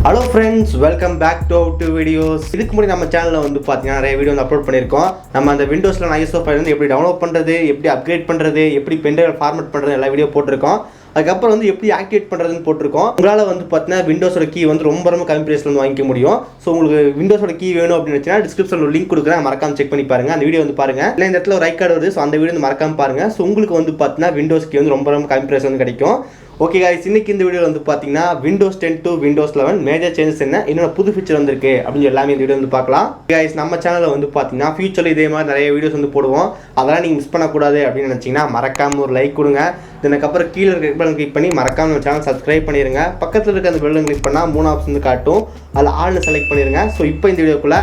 Hello friends, welcome back to our two videos. இதுக்கு முன்னாடி நம்ம சேனல்ல வந்து பாத்தீங்கன்னா நிறைய வீடியோ அப்லோட் பண்ணிருக்கோம். நம்ம அந்த விண்டோஸ்ல ISO ஃபைல் வந்து எப்படி டவுன்லோட் பண்றது, எப்படி அப்கிரேட் பண்றது, எப்படி பென்ட்ரைவ் ஃபார்மேட் பண்றது எல்லா வீடியோ போட்டுருக்கோம். அதுக்கப்புறம் வந்து எப்படி ஆக்டிவேட் பண்றதுன்னு போட்டுருக்கோம். உங்களால வந்து பார்த்தீங்கன்னா விண்டோஸோட கீ வந்து ரொம்ப கம்மி பிரைஸ்ல வந்து வாங்கிக்க முடியும். ஸோ உங்களுக்கு விண்டோஸோட கீ வேணும் அப்படின்னு வச்சுன்னா டிஸ்கிரிப்ஷன்ல லிங்க் கொடுக்குறேன், மறக்காம செக் பண்ணி பாருங்க. அந்த வீடியோ வந்து பாருங்க. இல்லை இந்த இடத்துல ஒரு ஐ கார்டு வருது, ஸோ அந்த வீடியோ வந்து மறக்காம பாருங்க. ஸோ உங்களுக்கு வந்து பார்த்தீங்கன்னா விண்டோஸ் கீ வந்து ரொம்ப கம்மி பிரைஸ் வந்து கிடைக்கும். ஓகே गाइस, இன்னைக்கு இந்த வீடியோவில் வந்து பார்த்தீங்கன்னா Windows 10 to Windows 11 major changes என்ன, இன்னொரு புது ஃபீச்சர் வந்திருக்கு அப்படின்னு எல்லாமே இந்த வீடியோ வந்து பார்க்கலாம். गाइस, நம்ம சேனலில் வந்து பார்த்தீங்கன்னா ஃபியூச்சரில் இதே மாதிரி நிறைய வீடியோஸ் வந்து போடுவோம். அதெல்லாம் நீங்கள் மிஸ் பண்ணக்கூடாது அப்படின்னு நினச்சிங்கன்னா மறக்காமல் ஒரு லைக் கொடுங்க. இதுக்கப்புறம் கீழே இருக்க பெல் கிளிக் பண்ணி மறக்காமல் நம்ம சேனல் சப்ஸ்கிரைப் பண்ணிடுங்க. பக்கத்தில் இருக்க அந்த பெல் கிளிக் பண்ணால் 3 ஆப்ஷன் வந்து காட்டும், அதில் ஆல்னு செலக்ட் பண்ணிடுங்க. ஸோ இப்போ இந்த வீடியோக்குள்ளே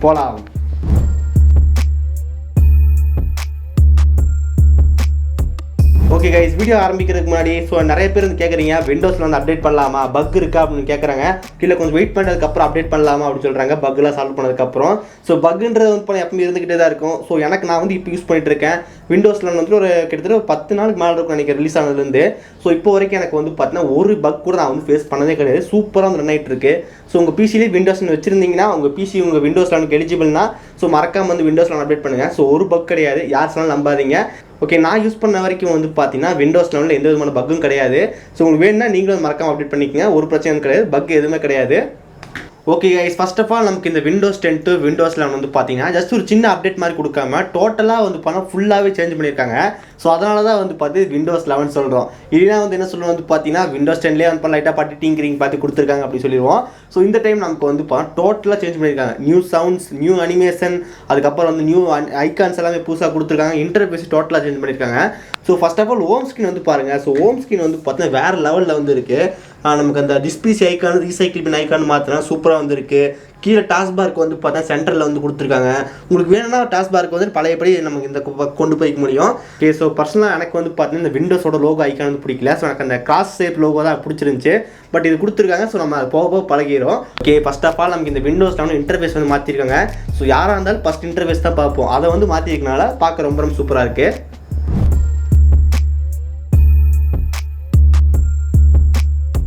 போகலாம். ஓகே गाइस, வீடியோ ஆரம்பிக்கிறதுக்கு முன்னாடி நிறைய பேர் வந்து கேட்குறீங்க விண்டோஸில் வந்து அப்டேட் பண்ணலாமா, பக் இருக்கா அப்படின்னு கேட்குறாங்க. கீழே கொஞ்சம் வெயிட் பண்ணதுக்கப்புறம் அப்டேட் பண்ணலாமா அப்படின்னு சொல்கிறாங்க, பக்லாம் சால்வ் பண்ணதுக்கப்புறம். ஸோ பக்குன்றது வந்து எப்பவுமே இருந்துக்கிட்டே தான் இருக்கும். ஸோ நான் வந்து இப்போ யூஸ் பண்ணிட்டு இருக்கேன் விண்டோஸில் வந்து கிட்டத்தட்ட 10 நாளுக்கு மேலே இருக்கும் நினைக்கிறேன் ரிலீஸ் ஆனதுலேருந்து. ஸோ இப்போ வரைக்கும் எனக்கு வந்து பார்த்தீங்கன்னா ஒரு பக் கூட நான் வந்து ஃபேஸ் பண்ணதே கிடையாது. சூப்பராக வந்து ரன் ஆகிட்டு இருக்கு. ஸோ உங்கள் பிசிலே விண்டோஸ்னு வச்சிருந்தீங்கன்னா உங்கள் பிசி உங்கள் விண்டோஸ் 11 எலிஜிபிள்னா ஸோ மறக்காம வந்து விண்டோஸ் 11 அப்டேட் பண்ணுங்கள். ஸோ ஒரு பக் கிடையாது, யார் சொன்னாலும் நம்பாதீங்க. ஓகே, நான் யூஸ் பண்ண வரைக்கும் வந்து பார்த்தீங்கன்னா விண்டோஸ் 11 எந்த விதமான பக்கும் கிடையாது. ஸோ உங்களுக்கு வேணும்னா நீங்களும் மறக்காம அப்டேட் பண்ணிக்கங்க, ஒரு பிரச்சனையும் கிடையாது, பக் எதுவுமே கிடையாது. Okay guys, first of all நமக்கு இந்த விண்டோஸ் 10 டு விண்டோஸ் 11 வந்து பார்த்தீங்கன்னா ஜஸ்ட் ஒரு சின்ன அப்டேட் மாதிரி கொடுக்காம டோட்டலாக வந்து பண்ணால் ஃபுல்லாகவே சேஞ்ச் பண்ணியிருக்காங்க. ஸோ அதனால தான் வந்து பார்த்து விண்டோஸ் 11 சொல்கிறோம். இல்லைனா வந்து என்ன சொல்லுவோம் வந்து பார்த்தீங்கன்னா விண்டோஸ் 10லேயே வந்து லைட்டாக பார்த்து டிங்கரிங் பார்த்து கொடுத்துருக்காங்க அப்படி சொல்லிடுவோம். ஸோ இந்த டைம் நமக்கு வந்து டோட்டலாக சேஞ்ச் பண்ணியிருக்காங்க. நியூ சவுண்ட்ஸ், நியூ அனிமேஷன், அதுக்கப்புறம் வந்து நியூ ஐகான்ஸ் எல்லாமே புதுசாக கொடுத்துருக்காங்க. இன்டர்ஃபேஸ் டோட்டலாக சேஞ்ச் பண்ணியிருக்காங்க. So first of all home screen வந்து பாருங்கள். ஸோ ஹோம் ஸ்க்ரீன் வந்து பார்த்தீங்கன்னா வேறு லெவலில் வந்து இருக்குது. நமக்கு அந்த display icon, recycle bin icon மாற்றினா சூப்பராக வந்துருக்கு. கீழே டாஸ்பார்க்கு வந்து பார்த்தா சென்டரில் வந்து கொடுத்துருக்காங்க. உங்களுக்கு வேணும்னா டாஸ்பார்க்கு வந்து பழையபடி நமக்கு இந்த கொண்டு போய்க்க முடியும். ஓகே, ஸோ பர்சனலாக எனக்கு வந்து பார்த்தீங்கன்னா இந்த விண்டோஸோட லோகோ ஐக்கான் வந்து பிடிக்கல. ஸோ எனக்கு அந்த கிராஸ் ஷேப் லோகோ தான் பிடிச்சிருந்துச்சு. பட் இது கொடுத்துருக்காங்க. ஸோ நம்ம போக போக பழகிடும். ஓகே, ஃபர்ஸ்ட் ஆஃப் ஆல் நமக்கு இந்த விண்டோஸ் 11 இன்டர்ஃபேஸ் வந்து மாற்றிருக்காங்க. ஸோ யாராக இருந்தாலும் ஃபஸ்ட் இன்டர்ஃபேஸ் தான் பார்ப்போம். அதை வந்து மாற்றிருக்கனால பார்க்க ரொம்ப சூப்பராக இருக்குது.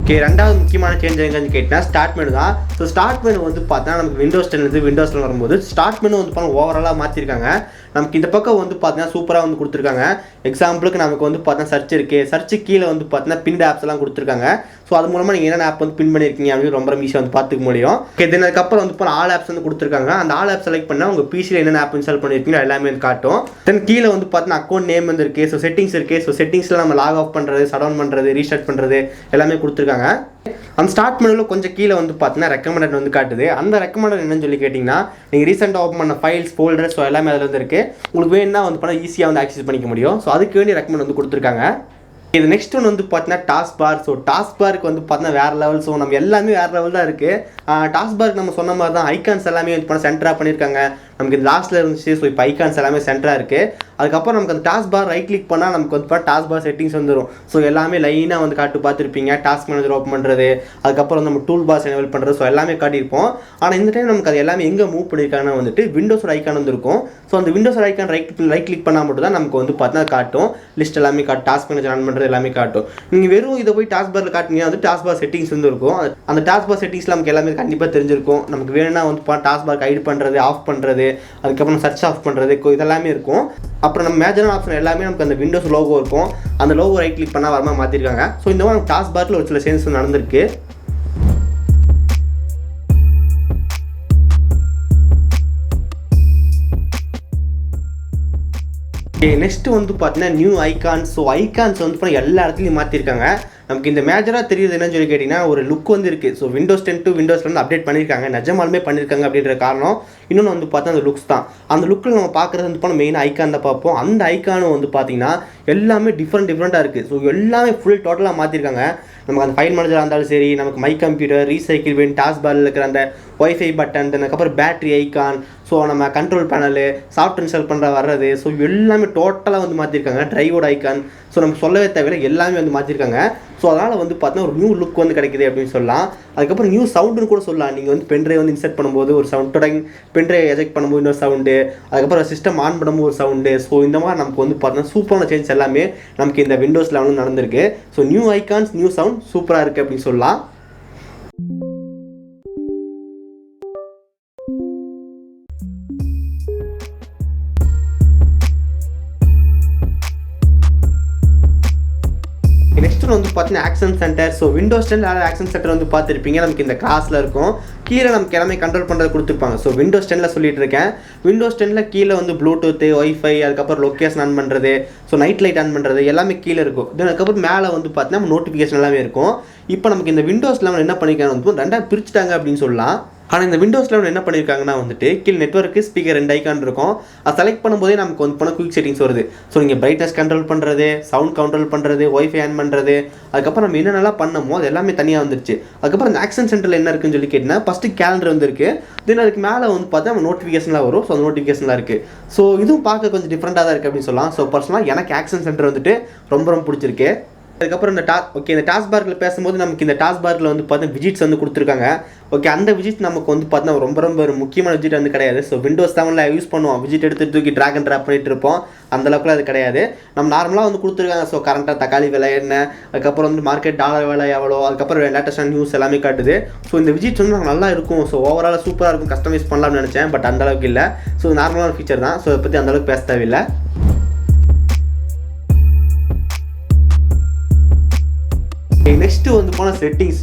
ஓகே, ரெண்டாவது முக்கியமான சேஞ்ச் எங்கன்னு கேட்டால் ஸ்டார்ட் மெனு தான். ஸோ ஸ்டார்ட் மெனு வந்து பார்த்தா நமக்கு விண்டோஸ் 10 விண்டோஸில் வரும்போது ஸ்டார்ட் மெனு வந்து பார்த்தா ஓவராலாக மாற்றிருக்காங்க. நமக்கு இந்த பக்கம் வந்து பார்த்தீங்கன்னா சூப்பராக வந்து கொடுத்துருக்காங்க. எக்ஸாம்பிளுக்கு நமக்கு வந்து பார்த்தீங்கன்னா சர்ச் இருக்குது. சர்ச்சு கீழே வந்து பார்த்தீங்கன்னா பின் ஆப்ஸ் எல்லாம் கொடுத்துருக்காங்க. ஸோ அது மூலமாக நீங்கள் என்னென்ன ஆப் வந்து பின் பண்ணியிருக்கீங்க அப்படின்னு ரொம்ப ஈஸியாக வந்து பார்த்துக்க முடியும். ஓகே, தென் அதுக்கப்புறம் வந்து இப்போ ஆல் ஆப்ஸ் வந்து கொடுத்துருக்காங்க. அந்த ஆல் ஆப் செலக்ட் பண்ணால் உங்கள் பிசியில் என்னென்ன ஆப் இன்ஸ்டால் பண்ணியிருக்கீங்க எல்லாமே வந்து காட்டும். தென் கீழே வந்து பார்த்தீங்கன்னா அக்கௌண்ட் நேம் வந்து இருக்குது. ஸோ செட்டிங்ஸ் இருக்குது. ஸோ செட்டிங்ஸில் நம்ம லாக் ஆஃப் பண்ணுறது, ஷட் டவுன் பண்ணுறது, ரீஸ்டார்ட் பண்ணுறது எல்லாமே கொடுத்துருக்காங்க. அந்த ஸ்டார்ட் மெனுவில் கொஞ்சம் கீழே வந்து பார்த்தீங்கன்னா ரெக்கமெண்டட் வந்து காட்டுது. அந்த ரெக்கமெண்டட் என்னன்னு சொல்லி கேட்டிங்கன்னா நீங்கள் ரீசெண்டாக ஓப்பன் பண்ண ஃபைல்ஸ், ஃபோல்டர்ஸ், ஸோ எல்லாமே அதில் வந்து இருக்குது. உங்களுக்கு வேணும்னா வந்து பண்ணால் ஈஸியாக வந்து ஆக்சஸ் பண்ணிக்க முடியும். ஸோ அதுக்கு வேண்டிய ரெக்கமெண்ட் வந்து கொடுத்துருக்காங்க. இது நெக்ஸ்ட் ஒன்று வந்து பார்த்தீங்கன்னா டாஸ்க் பார். ஸோ டாஸ்க் பார்க்கு வந்து பார்த்தீங்கன்னா வேறு லெவல். ஸோ நம்ம எல்லாமே வேறு லெவல் தான் இருக்குது. டாஸ்க் பார்க்கு நம்ம சொன்ன மாதிரி தான் ஐகான்ஸ் எல்லாமே வந்து பண்ண சென்டராக பண்ணியிருக்காங்க. நமக்கு இது லாஸ்ட்டில் இருந்துச்சு. ஸோ இப்போ ஐகான்ஸ் எல்லாமே சென்டராக இருக்குது. அதுக்கப்புறம் நமக்கு அந்த டாஸ்க் பார் ரைட் கிளிக் பண்ணால் நமக்கு வந்து டாஸ்க் பார் செட்டிங்ஸ் வந்துடும். ஸோ எல்லாமே லைனாக வந்து காட்டு பார்த்துருப்பீங்க. டாஸ்க் மேனேஜர் ஓப்பன் பண்ணுறது, அதுக்கப்புறம் நம்ம டூல் பார்ஸ் எனேபிள் பண்ணுறது, ஸோ எல்லாமே காட்டியிருப்போம். ஆனால் இந்த டைம் நமக்கு அது எல்லாமே எங்கே மூவ் பண்ணியிருக்காங்கன்னா வந்துட்டு விண்டோஸோட ஐக்கான் வந்து இருக்கும். ஸோ அந்த விண்டோஸோட ஐக்கான் ரைட் கிளிக் பண்ணால் மட்டும் தான் நமக்கு வந்து பார்த்தீங்கன்னா காட்டும். லிஸ்ட் எல்லாமே காட்டும், டாஸ்க் மேனேஜர் ரன் பண்ணுறது எல்லாமே காட்டும். நீங்கள் வெறும் இதை போய் டாஸ்க் பாரில் காட்டினீங்கன்னா வந்து டாஸ்க் பார் செட்டிங்ஸ் வந்து இருக்கும். அந்த டாஸ்க் பார் செட்டிங்ஸில் நமக்கு எல்லாமே கண்டிப்பாக தெரிஞ்சிருக்கும். நமக்கு வேணும்னா வந்து டாஸ்க் பார் ஹைட் பண்ணுறது, ஆஃப் பண்ணுறது, அதுக்கப்புறம் சர்ச் ஆஃப் பண்ணுறது, இதெல்லாமே இருக்கும். அப்புறம் நம்ம மேஜரான ஆப்ஷன் எல்லாமே நமக்கு அந்த விண்டோஸ் லோகோ இருக்கும். அந்த லோகோ ரைட் கிளிக் பண்ணால் வரமா மாற்றிருக்காங்க. ஸோ இந்த மாதிரி டாஸ்க் பார்க்கில் ஒரு சில சேஞ்சஸ் நடந்திருக்கு. நெக்ஸ்ட் வந்து பார்த்தீங்கன்னா நியூ ஐகான்ஸ். ஸோ ஐகான்ஸ் வந்து எல்லா இடத்துலையும் மாற்றிருக்காங்க. நமக்கு இந்த மேஜராக தெரியுது என்னன்னு சொல்லி கேட்டிங்கன்னா ஒரு லுக் வந்து இருக்குது. So Windows 10 to Windows 11 update பண்ணியிருக்காங்க, நிஜமாலுமே பண்ணியிருக்காங்க அப்படின்ற காரணம். இன்னொன்று வந்து பார்த்தா அந்த லுக்ஸ் தான். அந்த லுக்கில் நம்ம பார்க்குறது வந்து பார்த்தா மெயின் ஐக்கான் தான் பார்ப்போம். அந்த ஐக்கானும் வந்து பார்த்தீங்கன்னா எல்லாமே டிஃப்ரெண்ட்டாக இருக்குது. ஸோ எல்லாமே ஃபுல் டோட்டலாக மாற்றிருக்காங்க. நமக்கு அந்த ஃபைல் மேனேஜராக இருந்தாலும் சரி, நமக்கு my computer, recycle bin, task பாரில் இருக்கிற அந்த ஒய்ஃபை பட்டன், அதுக்கப்புறம் பேட்டரி ஐக்கான், ஸோ நம்ம கண்ட்ரோல் பேனலு, சாஃப்ட்வேர் இன்ஸ்டால் பண்ணுற வர்றது, ஸோ எல்லாமே டோட்டலாக வந்து மாற்றிருக்காங்க. டிரைவோட ஐக்கான், ஸோ நமக்கு சொல்லவே தேவையில்லை, எல்லாமே வந்து மாற்றிருக்காங்க. ஸோ அதனால் வந்து பார்த்தீங்கன்னா ஒரு நியூ லுக் வந்து கிடைக்குது அப்படின்னு சொல்லலாம். அதுக்கப்புறம் நியூ சவுண்டுன்னு கூட சொல்லலாம். நீங்கள் வந்து பென்ட்ரைவ் வந்து இன்சர்ட் பண்ணும்போது ஒரு சவுண்ட், பென்ட்ரைவ் எஜெக்ட் பண்ணும்போது இன்னொரு சவுண்டு, அதுக்கப்புறம் சிஸ்டம் ஆன் பண்ணும்போது ஒரு சவுண்டு. ஸோ இந்த மாதிரி நமக்கு வந்து பார்த்தீங்கன்னா சூப்பரான சேஞ்ச் எல்லாமே நமக்கு இந்த விண்டோஸ் 11 நடந்திருக்கு. So new icons, new sound சூப்பராக இருக்குது அப்படின்னு சொல்லலாம். நெக்ஸ்ட் வந்து பார்த்தீங்கன்னா action centre. So Windows 10 action centre வந்து பார்த்துருப்பீங்க. நமக்கு இந்த கிராஸில் இருக்கும், கீழே நமக்கு எல்லாமே கண்ட்ரோல் பண்ணுறது கொடுத்துருப்பாங்க. ஸோ விண்டோஸ் 10 சொல்லிட்டு இருக்கேன். விண்டோஸ் 10 கீழே வந்து ப்ளூடூத், ஒய்ஃபை, அதுக்கப்புறம் லொக்கேஷன் ஆன் பண்ணுறது, ஸோ நைட் லைட் ஆன் பண்ணுறது எல்லாமே கீழே இருக்கும். அதுக்கப்புறம் மேலே வந்து பார்த்தீங்கன்னா நோட்டிஃபிகேஷன் எல்லாமே இருக்கும். இப்போ நமக்கு இந்த விண்டோஸ் 11 என்ன பண்ணியிருக்காங்க வந்து ரெண்டாக பிரிச்சுட்டாங்க அப்படின்னு சொல்லலாம். ஆனால் இந்த விண்டோஸ் 11 என்ன பண்ணியிருக்காங்கன்னா வந்துட்டு கீழே நெட்வொர்க்கு, ஸ்பீக்கர் 2 ஐக்கான் இருக்கும். அதை செலக்ட் பண்ணும்போதே நமக்கு வந்து போனால் குயிக் செட்டிங்ஸ் வருது. ஸோ நீங்கள் பிரைட்னஸ் கண்ட்ரோல் பண்ணுறது, சவுண்ட் கண்ட்ரோல் பண்ணுறது, ஒய்ஃபை ஆன் பண்ணுறது, அதுக்கப்புறம் நம்ம என்னென்னலாம் பண்ணமோ அது எல்லாமே தனியாக வந்துருச்சு. அதுக்கப்புறம் இந்த ஆக்ஷன் சென்டரில் என்ன இருக்குன்னு சொல்லி கேட்டிங்கன்னா ஃபஸ்ட்டு கேலண்டர் வந்துருக்கு. தென் அதுக்கு மேலே வந்து பார்த்தா நம்ம நோட்டிஃபிகேஷன்லாம் வரும். ஸோ அந்த நோட்டிஃபிகேஷன்லாம் இருக்குது. ஸோ இதுவும் பார்க்க கொஞ்சம் டிஃப்ரெண்ட்டாக தான் இருக்குது அப்படின்னு சொல்லலாம். ஸோ பர்சனலாக எனக்கு ஆக்ஷன் சென்டர் வந்துட்டு ரொம்ப பிடிச்சிருக்கு. அதுக்கப்புறம் இந்த இந்த டாஸ்க் பார்க்கில் பேசும்போது நமக்கு இந்த டாஸ்க் பார்க்கில் வந்து பார்த்தீங்கன்னா விஜிட்ஸ் வந்து கொடுத்துருக்காங்க. ஓகே, அந்த விஜிட் நமக்கு வந்து பார்த்தீங்கன்னா ரொம்ப ஒரு முக்கியமான விஜிட் வந்து கிடையாது. ஸோ விண்டோஸ் 7 யூஸ் பண்ணுவோம், விஜிட் எடுத்து தூக்கி ட்ராக் அண்ட் ட்ராப் பண்ணிட்டு இருப்போம். அந்தளவுக்குலாம் அது கிடையாது. நம்ம நார்மலாக வந்து கொடுத்துருக்காங்க. ஸோ கரண்ட்டாக தக்காளி விலை என்ன, அதுக்கப்புறம் வந்து மார்க்கெட் டாலர் விலை எவ்வளோ, அதுக்கப்புறம் லேட்டஸ்டான நியூஸ் எல்லாமே காட்டுது. ஸோ இந்த விஜிட்ஸ் வந்து நல்லா இருக்கும். ஸோ ஓவரால் சூப்பராக இருக்கும், கஸ்டமைஸ் பண்ணலாம்னு நினச்சேன். பட் அந்தளவுக்கு இல்லை. ஸோ நார்மலான ஃபீச்சர் தான். ஸோ இதை பற்றி அந்தளவுக்கு பேச தேவையில்லை. நெக்ஸ்ட்டு வந்து போனால் செட்டிங்ஸ்.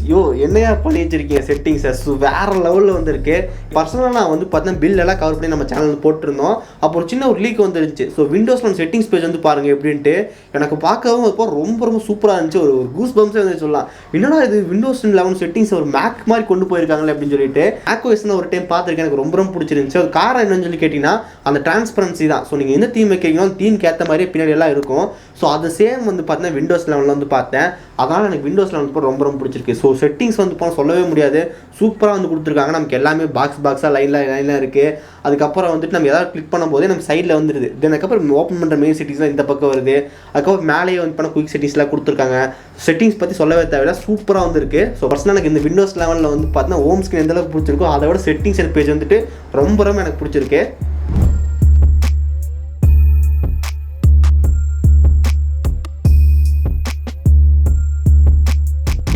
என்னையா பண்ணி வச்சிருக்கீங்க செட்டிங்ஸை? ஸோ வேறு லெவலில் வந்துருக்கு. பர்சனலாக நான் வந்து பார்த்தீங்கன்னா பில் எல்லாம் கவர் பண்ணி நம்ம சேனல் போட்டிருந்தோம். அப்போ ஒரு சின்ன ஒரு லீக் வந்துருந்துச்சு. ஸோ விண்டோஸில் செட்டிங்ஸ் பேஜ் வந்து பாருங்கள் எப்படின்ட்டு. எனக்கு பார்க்கவும் இப்போ ரொம்ப சூப்பராக இருந்துச்சு. ஒரு கூஸ் பம்ஸே வந்து சொல்லலாம். என்னடா இது விண்டோஸ் 11 செட்டிங்ஸ் ஒரு மேக் மாதிரி கொண்டு போயிருக்காங்களே அப்படின்னு சொல்லிட்டு மேக்ஓஎஸ் ஒரு டைம் பார்த்துருக்கேன். எனக்கு ரொம்ப பிடிச்சிருந்துச்சு. அது காரணம் என்னன்னு சொல்லி கேட்டிங்கன்னா அந்த டிரான்ஸ்பரன்சி தான். ஸோ நீங்கள் எந்த தீம் வைக்கிறீங்களோ அந்த தீமுக்கு ஏற்ற மாதிரியே பின்னாடி எல்லாம் இருக்கும். ஸோ அது சேம் வந்து பார்த்தீங்கன்னா விண்டோஸ் 11 வந்து பார்த்தேன். அதனால் எனக்கு விண்டோஸ் 11 ரொம்ப பிடிச்சிருக்கு. ஸோ செட்டிங்ஸ் வந்து போனால் சொல்லவே முடியாது, சூப்பராக வந்து கொடுத்துருக்காங்க. நமக்கு எல்லாமே பாக்ஸாக லைனில் இருக்குது. அதுக்கப்புறம் வந்துட்டு நம்ம எதாவது கிளிக் பண்ணும்போதே நம்ம சைடில் வந்துடுது. தென் அதுக்கப்புறம் ஓப்பன் பண்ணுற மெயின் செட்டிங்ஸ்லாம் இந்த பக்கம் வருது. அதுக்கப்புறம் மேலேயே வந்து பண்ண குயிக் செட்டிங்ஸ்லாம் கொடுத்துருக்காங்க. செட்டிங்ஸ் பற்றி சொல்லவே தேவையில்ல, சூப்பராக வந்துருக்கு. ஸோ பர்சனலாக எனக்கு இந்த விண்டோஸ் 11 வந்து பார்த்தீங்கன்னா ஹோம் ஸ்க்ரீன் எந்தளவுக்கு பிடிச்சிருக்கோ அதை விட செட்டிங்ஸ் அண்ட் பேஜ் வந்துட்டு ரொம்ப எனக்கு பிடிச்சிருக்கு.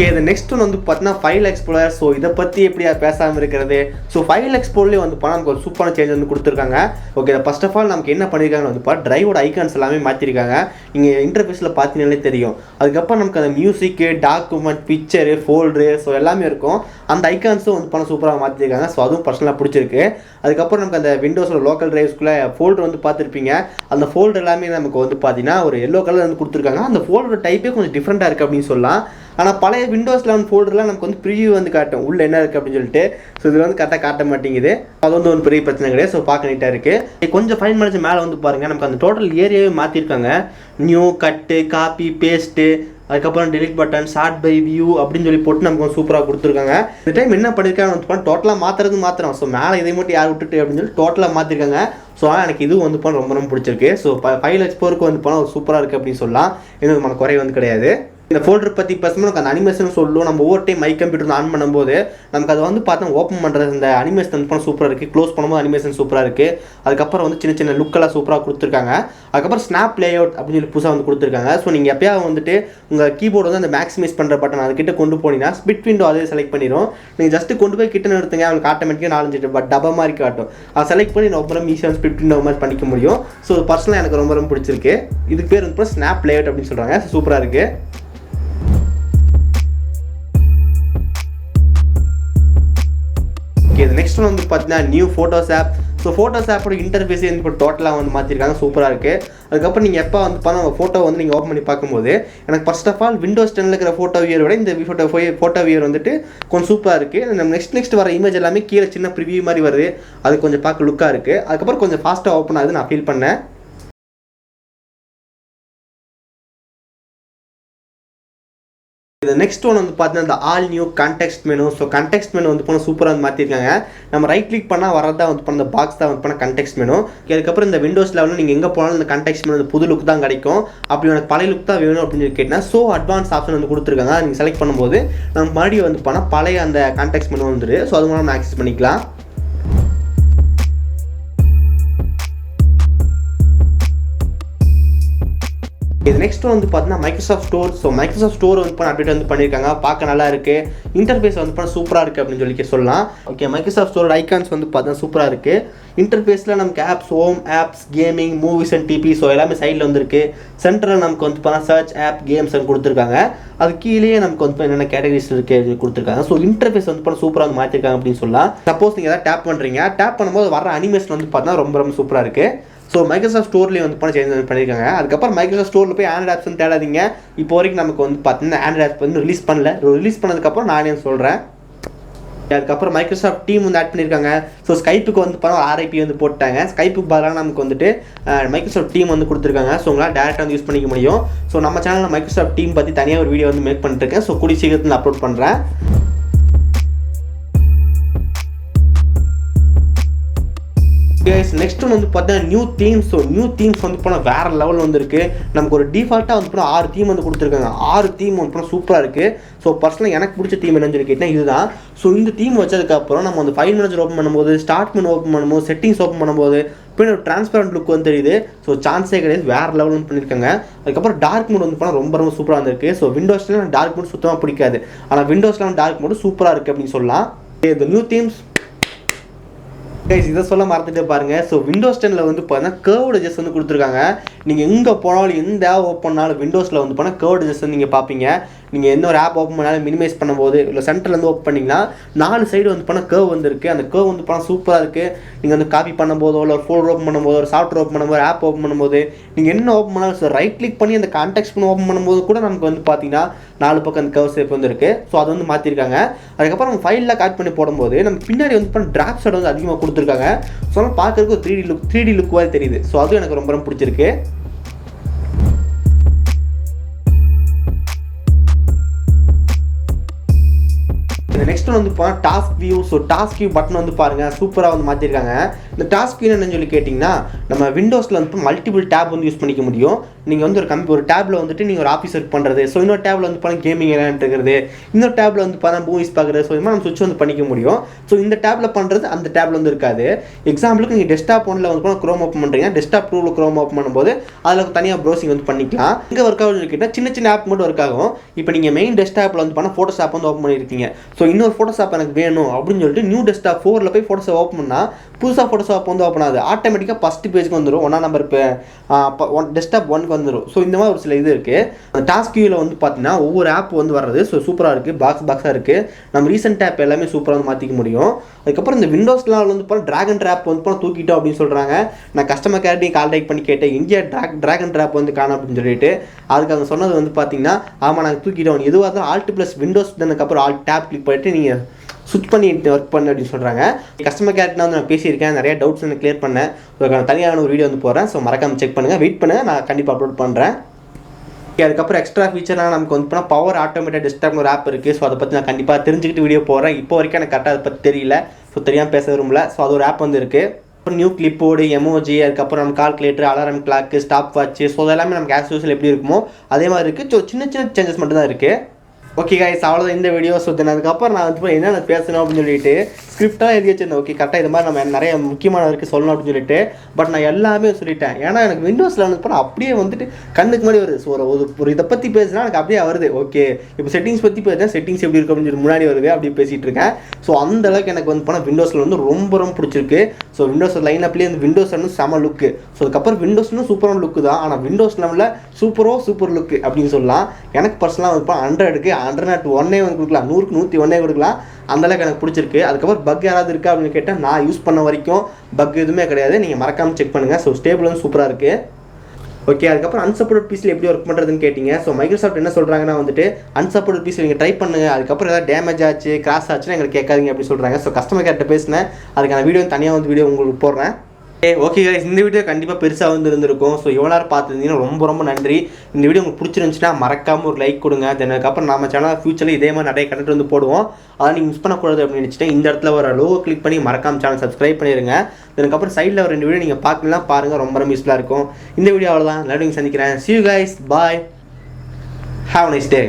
இது நெக்ஸ்ட் ஒன்று வந்து பார்த்தீங்கன்னா ஃபைல் எக்ஸ்ப்ளோரர். ஸோ இதை பற்றி எப்படியா பேசாமல் இருக்கிறது? ஸோ ஃபைல் எக்ஸ்ப்ளோர்லேயே வந்து பார்த்தா நமக்கு ஒரு சூப்பரான சேஞ்ச் வந்து கொடுத்துருக்காங்க. ஓகே, ஃபர்ஸ்ட் ஆஃப் ஆல் நமக்கு என்ன பண்ணியிருக்காங்கன்னு வந்து பார்த்தா டிரைவோட ஐக்கான்ஸ் எல்லாமே மாற்றிருக்காங்க. நீங்கள் இன்டர்ஃபேஸில் பார்த்தீங்கன்னாலே தெரியும். அதுக்கப்புறம் நமக்கு அந்த மியூசிக்கு, டாக்குமெண்ட், பிக்சரு, ஃபோல்டரு, ஸோ எல்லாமே இருக்கும். அந்த ஐக்கான்ஸும் வந்து பண்ண சூப்பராக மாற்றிருக்காங்க. ஸோ அதுவும் பர்சனலாக பிடிச்சிருக்கு. அதுக்கப்புறம் நமக்கு அந்த விண்டோஸோட லோக்கல் டிரைவ்ஸ்குள்ளே ஃபோல்டர் வந்து பார்த்துருப்பீங்க. அந்த ஃபோல்டர் எல்லாமே நமக்கு வந்து பார்த்தீங்கன்னா ஒரு எல்லோ கலர் வந்து கொடுத்துருக்காங்க. அந்த ஃபோல்டர் டைப்பே கொஞ்சம் டிஃப்ரெண்ட்டாக இருக்குது அப்படின்னு சொல்லலாம். ஆனால் பழைய விண்டோஸ் 11 ஃபோல்டர்லாம் நமக்கு வந்து ப்ரிவியூ வந்து காட்டும் உள்ளே என்ன இருக்குது அப்படின்னு சொல்லிட்டு. ஸோ இதில் வந்து கரெக்டாக காட்ட மாட்டேங்குது. அது வந்து ஒரு பெரிய பிரச்சனை கிடையாது. ஸோ பார்க்க நீட்டாக இருக்குது. கொஞ்சம் ஃபைன் மேனேஜ் மேலே வந்து பாருங்கள், நமக்கு அந்த டோட்டல் ஏரியாவே மாற்றிருக்காங்க. நியூ, கட்டு, காப்பி, பேஸ்ட்டு, அதுக்கப்புறம் delete button, sort by view அப்படின்னு சொல்லி போட்டு நமக்கு வந்து சூப்பராக கொடுத்துருக்காங்க. இந்த டைம் என்ன பண்ணியிருக்காங்க வந்து டோட்டலாக மாற்றுறோம். ஸோ மேலே இதை மட்டும் யார் விட்டுட்டு அப்படின்னு சொல்லி டோட்டலாக மாற்றிருக்காங்க. ஸோ எனக்கு இது வந்து போனால் ரொம்ப பிடிச்சிருக்கு. ஸோ ஃபைல் எக்ஸ்ப்ளோருக்கு வந்து போனால் ஒரு சூப்பராக இருக்குது அப்படின்னு சொல்லலாம். எந்த விதமான குறை வந்து கிடையாது. இந்த ஃபோல்டர் பற்றி பேசும்போது நமக்கு அந்த அனிமேஷன் சொல்லும். நம்ம ஒவ்வொரு டைம் மை கம்ப்யூட்டர் ஆன் பண்ணும்போது நமக்கு அதை வந்து பார்த்தா ஓப்பன் பண்ணுறது அந்த அனிமேஷன் வந்து போனால் சூப்பராக இருக்குது. க்ளோஸ் பண்ணும்போது அனிமேஷன் சூப்பராக இருக்குது. அதுக்கப்புறம் வந்து சின்ன லுக்கெல்லாம் சூப்பராக கொடுத்துருக்காங்க. அதுக்கப்புறம் ஸ்னாப் லேஅவுட் அப்படின்னு சொல்லி புதுசாக வந்து கொடுத்துருக்காங்க. ஸோ நீங்கள் எப்போயா வந்துட்டு உங்கள் கீபோர்டு வந்து அந்த மேக்ஸிமைஸ் பண்ணுற பட்டன் அதுக்கிட்ட கொண்டு போனீங்கன்னா ஸ்பிட் விண்டோ அதே செலக்ட் பண்ணிடும். நீங்கள் ஜஸ்ட்டு கொண்டு போய் கிட்ட நிறுத்துங்க, அவங்களுக்கு ஆட்டோமேட்டிக்காக 4 டப்பா மாதிரி காட்டும். அதை செலக்ட் பண்ணி ரொம்ப ஈஸியாக ஸ்பிட் விண்டோ மாதிரி பண்ணிக்க முடியும். ஸோ பர்சனலாக எனக்கு ரொம்ப பிடிச்சிருக்கு. இதுக்கு பேர் வந்து ஸ்னாப் லேஅவுட் அப்படின்னு சொல்கிறாங்க. சூப்பராக இருக்குது. இது நெக்ஸ்ட் ஒன் வந்து பார்த்தீங்கன்னா new photos app. So photos ஆப்போட இன்டர்ஃபேஸே வந்து இப்போ டோட்டலாக வந்து மாற்றிருக்காங்க. சூப்பராக இருக்குது. அதுக்கப்புறம் நீங்கள் எப்போ வந்து பார்த்தா ஃபோட்டோ வந்து நீங்கள் ஓப்பன் பண்ணி பார்க்கும்போது எனக்கு ஃபர்ஸ்ட் ஆஃப் ஆல் விண்டோஸ் 10 இருக்கிற ஃபோட்டோ வியர் விட இந்த ஃபோட்டோ வியர் வந்துட்டு கொஞ்சம் சூப்பராக இருக்குது. நம்ம நெக்ஸ்ட் வர இமேஜ் எல்லாமே கீழே சின்ன ப்ரிவியூ மாதிரி வருது. அது கொஞ்சம் பார்க்க லுக்காக இருக்குது. அதுக்கப்புறம் கொஞ்சம் ஃபாஸ்ட்டாக ஓப்பன் ஆகுது நான் ஃபீல் பண்ணேன். இது நெக்ஸ்ட் ஒன் வந்து பார்த்தீங்கன்னா இந்த all new context menu. So context menu வந்து போனால் சூப்பராக வந்து மாற்றிருக்காங்க. நம்ம ரைட் கிளிக் பண்ணால் வரதான் வந்து பண்ண பாக்ஸ் தான் வந்து பண்ண கான்டெக்ஸ்ட் மெனு. அதுக்கப்புறம் இந்த விண்டோஸ் 11 நீங்கள் எங்கே போனாலும் இந்த கான்டெக்ஸ்ட் மெனு புது லுக் தான் கிடைக்கும். அப்படி எனக்கு பழைய லுக் தான் வேணும் அப்படின்னு சொல்லி கேட்டால் ஸோ அட்வான்ஸ் ஆப்ஷன் வந்து கொடுத்துருக்காங்க. நீங்கள் செலக்ட் பண்ணும்போது நம்ம மறுபடியும் வந்து பண்ணால் பழைய அந்த கான்டெக்ஸ்ட் மெனு வந்துடு. ஸோ அது மூலம் நம்ம ஆக்சஸ் பண்ணிக்கலாம். இது நெக்ஸ்ட் வந்து பார்த்தீங்கன்னா Microsoft store. So Microsoft store வந்து அப்டேட் வந்து பண்ணியிருக்காங்க. பார்க்க நல்லா இருக்குது, இன்டர்ஃபேஸ் வந்து சூப்பராக இருக்குது அப்படின்னு சொல்லலாம். ஓகே, மைக்ரோசாஃப்ட் ஸ்டோர் ஐகான்ஸ் வந்து பார்த்தீங்கன்னா சூப்பராக இருக்குது. இன்டர்ஃபேஸில் நமக்கு apps, home apps, gaming, movies and TV, so எல்லாமே சைடில் வந்துருக்கு. சென்டரில் நமக்கு வந்து பார்த்தா சர்ச் ஆப், கேம்ஸ் கொடுத்துருக்காங்க. அது கீழே நமக்கு வந்து என்னென்ன கேட்டகரிஸ் இருக்குது கொடுத்துருக்காங்க. ஸோ இன்டர்ஃபேஸ் வந்து சூப்பராக வந்து மாற்றிருக்காங்க அப்படின்னு சொல்லலாம். சப்போஸ் நீங்கள் எதாவது டேப் பண்ணுறீங்க, டேப் பண்ணும்போது வர அனிமேஷன் வந்து பார்த்தீங்கன்னா ரொம்ப ரொம்ப சூப்பராக இருக்குது. ஸோ மைக்ரோசாஃப்ட் ஸ்டோர்லேயே வந்து சேஞ்ச் பண்ணியிருக்காங்க. அதுக்கப்புறம் மைக்ரோசாஃப்ட் ஸ்டோரில் போய் ஆண்ட்ராய்ட் ஆப்ஸ் வந்து தேடாதீங்க. இப்போ வரைக்கும் நமக்கு வந்து பார்த்தீங்கன்னா ஆண்ட்ராய்ட் ஆப்ஸ் வந்து ரிலீஸ் பண்ணல. ரிலீஸ் பண்ணதுக்கப்புறம் நானே சொல்கிறேன். அதுக்கப்புறம் மைக்ரோசாஃப்ட் டீம் வந்து ஆட் பண்ணியிருக்காங்க. ஸோ ஸ்கைப்புக்கு வந்து பார்த்தா RIP வந்து போட்டாங்க. ஸ்கைப்புக்கு பதிலாக நமக்கு வந்துட்டு மைக்ரோசாஃப்ட் டீம் வந்து கொடுத்துருக்காங்க. ஸோ உங்களால் டேரெக்டாக வந்து யூஸ் பண்ணிக்க முடியும். ஸோ நம்ம சேனலில் மைக்ரோசாஃப்ட் டீம் பற்றி தனியாக ஒரு வீடியோ வந்து மேக் பண்ணிட்டுருக்கேன். ஸோ கூடிய சீக்கிரத்தில் அப்லோட் பண்ணுறேன். நெக்ஸ்ட் வந்து பார்த்தீங்கன்னா new themes. So new themes வந்து போனால் வேறு லெவலில் வந்துருக்கு. நமக்கு ஒரு டிஃபால்ட்டாக வந்து போனால் 6 தீம் வந்து கொடுத்துருக்காங்க. 6 தீம் வந்து போனால் சூப்பராக இருக்குது. ஸோ பர்சனலாக எனக்கு பிடிச்ச தீம் என்னன்னு சொல்லி கேட்டால் இதுதான். ஸோ இந்த தீம் வச்சதுக்கப்புறம் நம்ம வந்து ஃபைல் மேனேஜர் ஓப்பன் பண்ணும்போது, ஸ்டார்ட் மெனு ஓப்பன் பண்ணும்போது, செட்டிங்ஸ் ஓப்பன் பண்ணும்போது பின்னாடி ஒரு டிரான்ஸ்பரண்ட் லுக் வந்து தெரியுது. ஸோ சான்ஸே கிடையாது, வேறு லெவல் வந்து பண்ணியிருக்காங்க. அதுக்கப்புறம் டார்க் மோட் வந்து போனால் ரொம்ப ரொம்ப சூப்பராக வந்துருக்கு. ஸோ விண்டோஸ்லாம் டார்க் மோட் சுத்தமாக பிடிக்காது, ஆனால் விண்டோஸ்லாம் டார்க் மோட் சூப்பராக இருக்குது அப்படின்னு சொல்லலாம். இந்த நியூ தீம்ஸ் இதை சொல்ல மறந்துட்டு பாருங்க. ஸோ விண்டோஸ் 10 வந்து பார்த்தீங்கன்னா கர்வ்டு எட்ஜஸ் வந்து கொடுத்துருக்காங்க. நீங்கள் எங்கே போனாலும் எந்த ஆப் ஓப்பன் பண்ணாலும் விண்டோஸில் வந்து போனால் கர்வ்டு எட்ஜஸ் வந்து நீங்கள் பார்ப்பீங்க. நீங்கள் எந்த ஒரு ஆப் ஓப்பன் பண்ணாலும் மினிமைஸ் பண்ணும்போது இல்லை சென்டர்லேருந்து ஓப்பன் பண்ணிங்கன்னா 4 சைடு வந்து போனால் கர்வ் வந்துருக்கு. அந்த கர்வ் வந்து போனால் சூப்பராக இருக்குது. நீங்கள் வந்து காப்பி பண்ணும்போதோ இல்லை ஒரு ஃபோல்டர் ஓப்பன் பண்ணும்போது, ஒரு சாஃப்ட்வேர் ஓப்பன் பண்ணும்போது, ஆப் ஓப்பன் பண்ணும்போது, நீங்கள் என்ன ஓப்பன் பண்ணாலும் ஸோ ரைட் கிளிக் பண்ணி அந்த கான்டெக்ட் பண்ணி ஓப்பன் பண்ணும்போது கூட நமக்கு வந்து பார்த்தீங்கன்னா 4 பக்கம் அந்த கர்வ் ஷேப் வந்து இருக்குது. ஸோ அது வந்து மாற்றிருக்காங்க. அதுக்கப்புறம் நம்ம ஃபைலில் காட் பண்ணி போடும்போது நம்ம பின்னாடி வந்து பண்ண டிராப் ஷேட் வந்து அதிகமாக கொடுத்துருக்காங்க. ஸோ பார்க்கறதுக்கு ஒரு 3D லுக் மாதிரி தெரியுது. ஸோ அதுவும் எனக்கு ரொம்ப ரொம்ப பிடிச்சிருக்கு. நெக்ஸ்ட் வந்து task view. So task view button வந்து பாருங்கள் சூப்பராக வந்து மாற்றிருக்காங்க. இந்த டாஸ்க் வியூ என்னன்னு சொல்லி கேட்டிங்கன்னா நம்ம விண்டோஸில் வந்து மல்டிபிள் டேப் வந்து யூஸ் பண்ணிக்க முடியும். நீங்கள் வந்து ஒரு டேப்பில் வந்துட்டு நீங்கள் ஒரு ஆஃபீஸ் ஒர்க் பண்ணுறது, ஸோ இன்னொரு டேப்பில் வந்து பார்த்தா கேமிங் விளையாண்டுருக்கிறது, இன்னொரு டேப்பில் வந்து பார்த்தா மூவிஸ் பார்க்குறது, ஸோ இது மாதிரி நம்ம சுவிட்ச் வந்து பண்ணிக்க முடியும். ஸோ இந்த டேப்பில் பண்ணுறது அந்த டேப்பில் வந்து இருக்காது. எக்ஸாம்பிளுக்கு நீங்கள் டெஸ்க்டாப் ஒன்றில் வந்து க்ரோம் ஓப்பன் பண்ணுறீங்க, டெஸ்க்டாப் 2ல் க்ரோம் ஓப்பன் பண்ணும்போது அதில் தனியாக ப்ரௌசிங் வந்து பண்ணிக்கலாம். இங்கே ஒர்க் ஆகும்னு கேட்டால் சின்ன சின்ன ஆப் மட்டும் ஒர்க் ஆகும். இப்போ நீங்கள் மெயின் டெஸ்க்டாப்பில் வந்து பண்ணால் ஃபோட்டோஸ் ஆப் வந்து ஓப்பன் பண்ணியிருக்கீங்க. ஸோ இன்னொரு ஃபோட்டோஸ் ஆப் எனக்கு வேணும் அப்படின்னு சொல்லிட்டு நியூ டெஸ்க்டாப் 4ல் போய் ஃபோட்டோஸ் ஓப்பன் பண்ணால் புதுசாக ஃபோட்டோஸ் ஆப் வந்து ஓப்பன் ஆகுது. ஆட்டோமேட்டிக்காக ஃபஸ்ட் பேஜுக்கு வந்துடும். 1ஆம் நம்பர் டெஸ்க்டாப் 1க்கு வந்துடும். ஸோ இந்த மாதிரி ஒரு சில இது இருக்குது. அந்த டாஸ்க் வியூவில் வந்து பார்த்தீங்கன்னா ஒவ்வொரு ஆப் வந்து வர்றது. ஸோ சூப்பராக இருக்குது, பாக்ஸாக இருக்குது. நம்ம ரீசெண்ட் ஆப் எல்லாமே சூப்பராக வந்து மாற்றிக்க முடியும். அதுக்கப்புறம் இந்த விண்டோஸ்லாம் வந்து போனால் ட்ராகன் ட்ராப் வந்து தூக்கிட்டோம் அப்படின்னு சொல்கிறாங்க. நான் கஸ்டமர் கேர்ட்டையும் கான்டாக்ட் பண்ணி கேட்டேன், எங்கேயா ட்ராகன் ட்ராப் வந்து காணும் அப்படின்னு சொல்லிட்டு. அதுக்கு அவங்க சொன்னது வந்து பார்த்தீங்கன்னா ஆமாம் நாங்கள் தூக்கிட்டோம், எதுவாக இருந்தாலும் Alt+ விண்டோஸ் தனக்கப்புறம் Alt டேப் கிளிக் பண்ணிட்டு நீங்கள் ஸ்விட்ச் பண்ணி ஒர்க் பண்ணு அப்படின்னு சொல்கிறாங்க. கஸ்டமர் கேர்ட்னா வந்து நான் பேசியிருக்கேன், நிறைய டவுட்ஸ் வந்து கிளியர் பண்ணேன். தனியான ஒரு வீடியோ வந்து போகிறேன். ஸோ மறக்காமல் செக் பண்ணுங்கள், வெயிட் பண்ணுங்கள், நான் கண்டிப்பாக அப்லோட் பண்ணுறேன். அதுக்கப்புறம் எக்ஸ்ட்ரா ஃபீச்சர்லாம் நமக்கு வந்து போனால் பவர் ஆட்டோமேட்டட் டெஸ்க்டாப்னு ஒரு ஆப் இருக்குது. ஸோ அதை பற்றி நான் கண்டிப்பாக தெரிஞ்சுக்கிட்டு வீடியோ போகிறேன். இப்போ வரைக்கும் எனக்கு கரெக்டாக அதை பற்றி தெரியல, ஸோ தெரியாமல் பேச விரும்பல. ஸோ அது ஒரு ஆப் வந்து இருக்குது. அப்புறம் நியூ கிளிப்போர்டு, எமோஜி, அதுக்கப்புறம் நம்ம calculator, alarm clock, stop watch, so அதெல்லாமே நமக்கு ஆஸ் யூசுவல் எப்படி இருக்குமோ அதே மாதிரி இருக்குது. ஸோ சின்ன சின்ன சேஞ்சஸ் மட்டும் தான் இருக்குது. ஓகே கைஸ், அவ்வளோதான் இந்த வீடியோ. ஸோ அதுக்கப்புறம் நான் வந்து என்னென்ன பேசணும் அப்படின்னு சொல்லிட்டு ஸ்கிரிப்டாக எழுதி வச்சிருந்தேன். ஓகே கரெக்டாக இது மாதிரி நம்ம நிறைய முக்கியமான இருக்குது சொல்லணும் அப்படின்னு சொல்லிட்டு. பட் நான் எல்லாமே சொல்லிட்டேன். ஏன்னா எனக்கு விண்டோஸில் வந்து போனால் அப்படியே வந்துட்டு கண்ணுக்கு முன்னாடி வருது. ஸோ ஒரு இதை பற்றி பேசுனா எனக்கு அப்படியே வருது. ஓகே இப்போ செட்டிங்ஸ் பற்றி பேசுகிறேன், செட்டிங்ஸ் எப்படி இருக்கும் அப்படின்னு சொல்லி முன்னாடி வருது, அப்படியே பேசிகிட்டு இருக்கேன். ஸோ அந்த அளவுக்கு எனக்கு வந்து போனால் விண்டோஸில் வந்து ரொம்ப ரொம்ப பிடிச்சிருக்கு. ஸோ விண்டோஸ் லைன் அப்லேயே இந்த விண்டோஸ் வந்து செம லுக்கு. ஸோ அதுக்கப்புறம் விண்டோஸ்னு சூப்பரான லுக்கு தான், ஆனால் விண்டோஸ் லெவலில் சூப்பர் லுக்கு அப்படின்னு சொல்லலாம். எனக்கு பர்சனலாக வந்து 100க்கு 101 வந்து கொடுக்கலாம், 100க்கு 101 கொடுக்கலாம். அந்தளவுக்கு எனக்கு பிடிச்சிருக்கு. அதுக்கப்புறம் பக் யாராவது இருக்கா அப்படின்னு கேட்டால் நான் யூஸ் பண்ண வரைக்கும் பக் எதுவுமே கிடையாது. நீங்கள் மறக்காமல் செக் பண்ணுங்கள். ஸோ ஸ்டேபிள் வந்து சூப்பராக இருக்குது. ஓகே அதுக்கப்புறம் அன்சப்போர்ட் பீஸில் எப்படி ஒர்க் பண்ணுறதுன்னு கேட்டிங்க. ஸோ மைக்ரோசாஃப்ட் என்ன சொல்கிறாங்கன்னா வந்துட்டு அன்சப்போர்ட் பீஸ் நீங்கள் ட்ரை பண்ணுங்கள், அதுக்கப்புறம் ஏதாவது டேமேஜ் ஆச்சு கிராஸ் ஆச்சுன்னா எங்களுக்கு கேட்காதீங்க அப்படி சொல்கிறாங்க. ஸோ கஸ்டமர் கேர்ட்ட பேசினேன், அதுக்கான வீடியோ தனியாக வந்து வீடியோ உங்களுக்கு போடுறேன். ஓகே கைஸ், இந்த வீடியோ கண்டிப்பாக பெருசாக வந்து இருந்திருக்கும். ஸோ எவ்வளோ நேரம் பார்த்துருந்தீங்கன்னா ரொம்ப ரொம்ப நன்றி. இந்த வீடியோ உங்களுக்கு பிடிச்சிருந்துச்சுன்னா மறக்காமல் ஒரு லைக் கொடுங்க. தென் அதுக்கப்புறம் நம்ம சேனல் ஃபியூச்சரில் இதே மாதிரி நிறைய கண்டென்ட் வந்து போடுவோம். அதை நீங்கள் மிஸ் பண்ணக்கூடாது அப்படின்னு நினச்சிட்டேன். இந்த இடத்துல ஒரு லோகோ கிளிக் பண்ணி மறக்காமல் சேனல் சப்ஸ்கிரைப் பண்ணிடுங்க. அதுக்கப்புறம் சைடில் ஒரு 2 வீடியோ நீங்கள் பார்க்கலாம், பாருங்கள், ரொம்ப ரொம்ப யூஸ்ஃபுல்லாக இருக்கும். இந்த வீடியோ அவ்வளோதான், எல்லாரும் சந்திக்கிறேன். See you guys, bye, have a nice day.